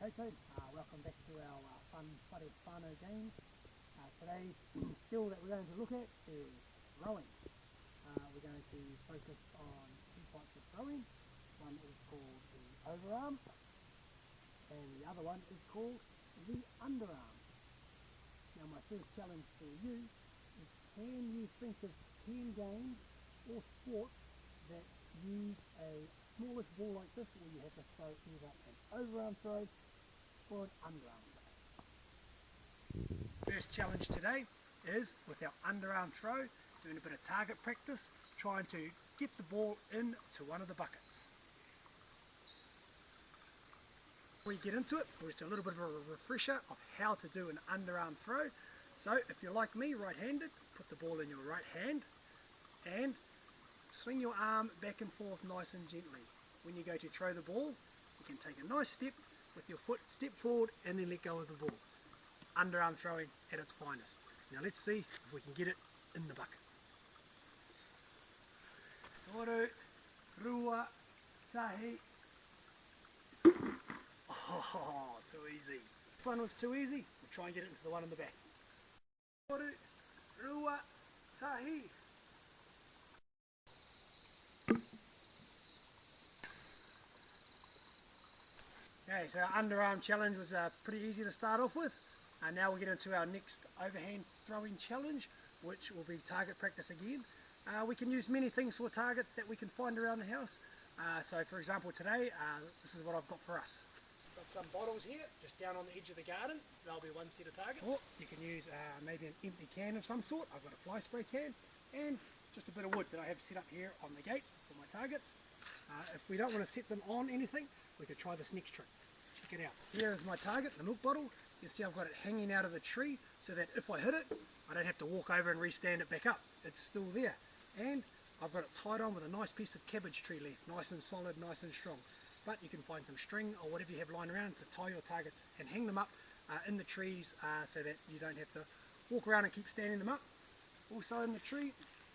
Koutou. Welcome back to our fun Whaanau games. Today's skill that we're going to look at is throwing. We're going to focus on two types of throwing. One is called the overarm and the other one is called the underarm. Now my first challenge for you is, can you think of 10 games or sports that use a smallish ball like this where you have to throw either an overarm throw or an underarm throw? First challenge today is with our underarm throw, doing a bit of target practice, trying to get the ball into one of the buckets. Before we get into it, we'll just do a little bit of a refresher of how to do an underarm throw. So if you're like me, right-handed, put the ball in your right hand and swing your arm back and forth nice and gently. When you go to throw the ball, you can take a nice step with your foot, step forward and then let go of the ball. Underarm throwing at its finest. Now let's see if we can get it in the bucket. Toru, rua, tahi. Oh, too easy. This one was too easy. We'll try and get it into the one in the back. Toru, rua, tahi. Okay, so our underarm challenge was pretty easy to start off with. Now we'll get into our next overhand throwing challenge, which will be target practice again. We can use many things for targets that we can find around the house. So for example today, this is what I've got for us. Got some bottles here, just down on the edge of the garden. There'll be one set of targets. Or you can use maybe an empty can of some sort. I've got a fly spray can and just a bit of wood that I have set up here on the gate for my targets. If we don't want to set them on anything, we could try this next trick. Check it out. Here is my target, the milk bottle. You see I've got it hanging out of the tree so that if I hit it, I don't have to walk over and restand it back up. It's still there. And I've got it tied on with a nice piece of cabbage tree leaf, nice and solid, nice and strong. But you can find some string or whatever you have lying around to tie your targets and hang them up in the trees so that you don't have to walk around and keep standing them up. Also in the tree,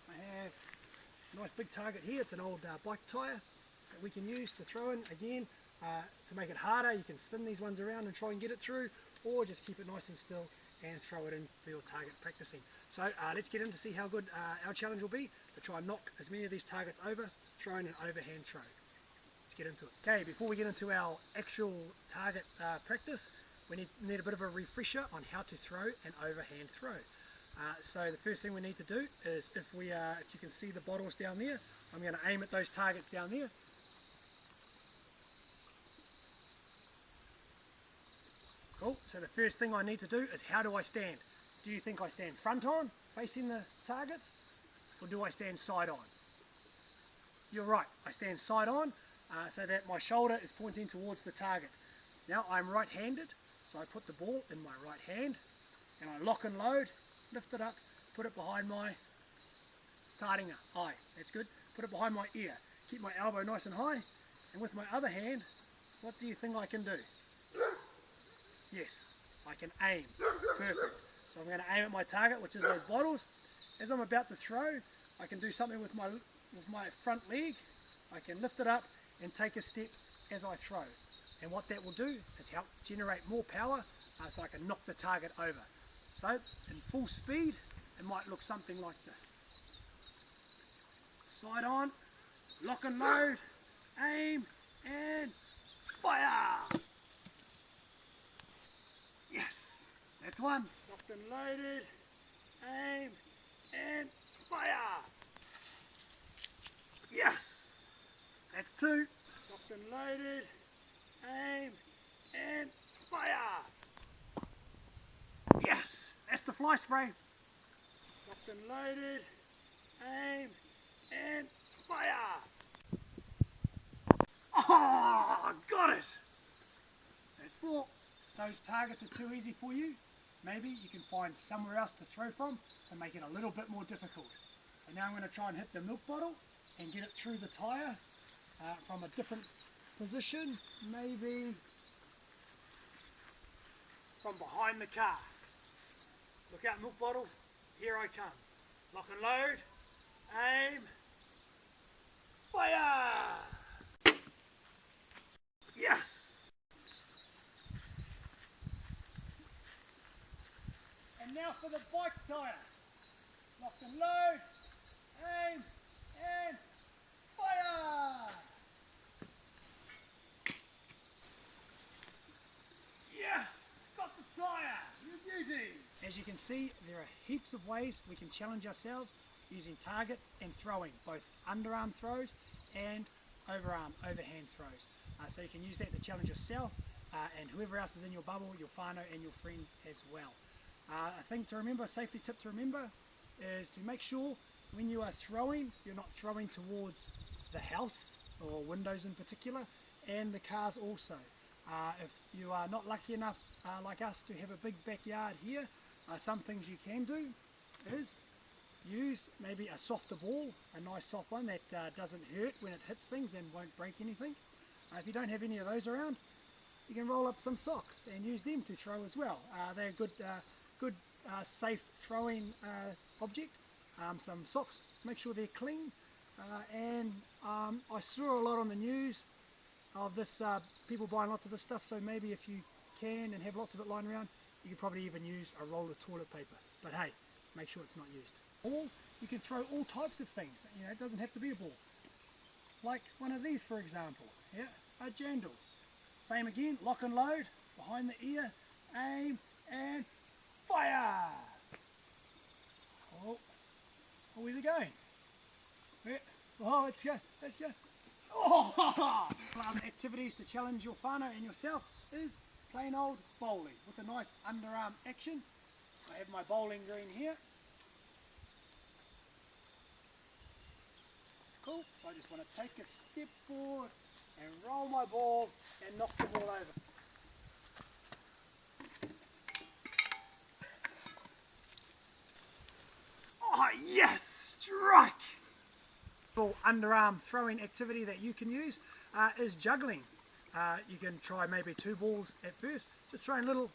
I have a nice big target here. It's an old bike tyre that we can use to throw in. Again, to make it harder, you can spin these ones around and try and get it through, or just keep it nice and still and throw it in for your target practicing. So let's get in to see how good our challenge will be to try and knock as many of these targets over, throwing an overhand throw. Let's get into it. Okay, before we get into our actual target practice, we need a bit of a refresher on how to throw an overhand throw. So the first thing we need to do is, if you can see the bottles down there, I'm going to aim at those targets down there. Cool, so the first thing I need to do is, how do I stand? Do you think I stand front on, facing the targets, or do I stand side on? You're right, I stand side on, so that my shoulder is pointing towards the target. Now I'm right-handed, so I put the ball in my right hand, and I lock and load, lift it up, put it behind my taringa, eye, that's good. Put it behind my ear, keep my elbow nice and high, and with my other hand, what do you think I can do? Yes, I can aim. Perfect. So I'm going to aim at my target, which is those bottles. As I'm about to throw, I can do something with my front leg. I can lift it up and take a step as I throw. And what that will do is help generate more power so I can knock the target over. So in full speed, it might look something like this. Side on, lock and load, aim and fire! Yes, that's one. Locked and loaded, aim and fire. Yes, that's two. Locked and loaded, aim and fire. Yes, that's the fly spray. Locked and loaded, aim and fire. Oh, got it. That's four. Those targets are too easy for you. Maybe you can find somewhere else to throw from to make it a little bit more difficult. So now I'm going to try and hit the milk bottle and get it through the tyre from a different position, maybe from behind the car. Look out, milk bottle, here I come. Lock and load, aim, fire! Yes! for the bike tyre. Lock and load, aim, and fire! Yes! Got the tyre! You beauty! As you can see, there are heaps of ways we can challenge ourselves using targets and throwing, both underarm throws and overarm, overhand throws. So you can use that to challenge yourself and whoever else is in your bubble, your whānau and your friends as well. A thing to remember, a safety tip to remember, is to make sure when you are throwing, you're not throwing towards the house or windows in particular, and the cars also. If you are not lucky enough like us to have a big backyard here, some things you can do is use maybe a softer ball, a nice soft one that doesn't hurt when it hits things and won't break anything. If you don't have any of those around, you can roll up some socks and use them to throw as well. They're a good safe throwing object. Some socks, make sure they're clean. And I saw a lot on the news of this, people buying lots of this stuff, so maybe if you can and have lots of it lying around, you could probably even use a roll of toilet paper. But hey, make sure it's not used. Or you can throw all types of things. You know, it doesn't have to be a ball. Like one of these, for example. Yeah, a jandal. Same again, lock and load, behind the ear, aim, and fire! Oh, where's it going? Yeah. Oh, let's go, let's go. Oh! Activities to challenge your whānau and yourself is plain old bowling with a nice underarm action. I have my bowling green here. Cool. I just want to take a step forward and roll my ball and knock the ball over. Oh yes! Strike! Underarm throwing activity that you can use is juggling. You can try maybe 2 balls at first, just throwing little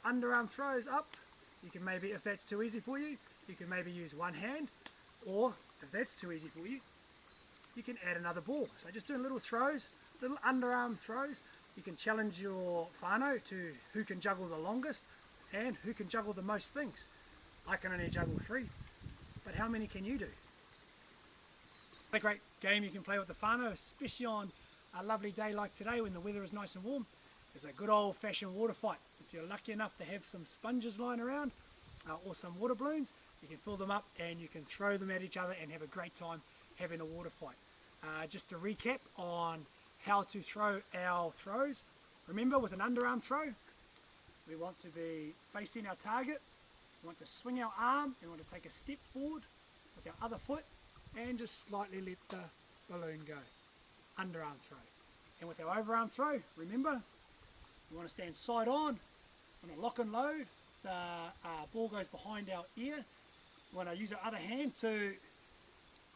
underarm throws up. You can maybe, if that's too easy for you, you can maybe use one hand, or if that's too easy for you, you can add another ball. So just doing little throws, little underarm throws. You can challenge your whānau to who can juggle the longest and who can juggle the most things. I can only juggle 3, but how many can you do? A great game you can play with the whānau, especially on a lovely day like today when the weather is nice and warm, is a good old-fashioned water fight. If you're lucky enough to have some sponges lying around or some water balloons, you can fill them up and you can throw them at each other and have a great time having a water fight. Just to recap on how to throw our throws. Remember, with an underarm throw, we want to be facing our target, we want to swing our arm, and we want to take a step forward with our other foot and just slightly let the balloon go. Underarm throw. And with our overarm throw, remember, we want to stand side on, we want to lock and load, the ball goes behind our ear, we want to use our other hand to,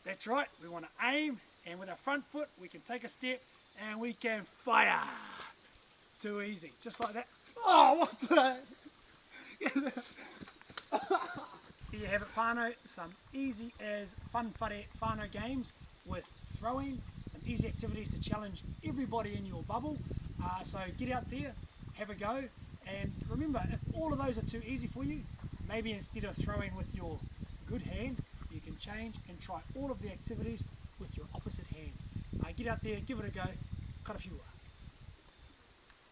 that's right, we want to aim, and with our front foot we can take a step and we can fire. It's too easy, just like that. Oh, what the? Here you have it, whānau, some easy as fun whānau games with throwing, some easy activities to challenge everybody in your bubble. So get out there, have a go, and remember, if all of those are too easy for you, maybe instead of throwing with your good hand, you can change and try all of the activities with your opposite hand. Get out there, give it a go, karafiua.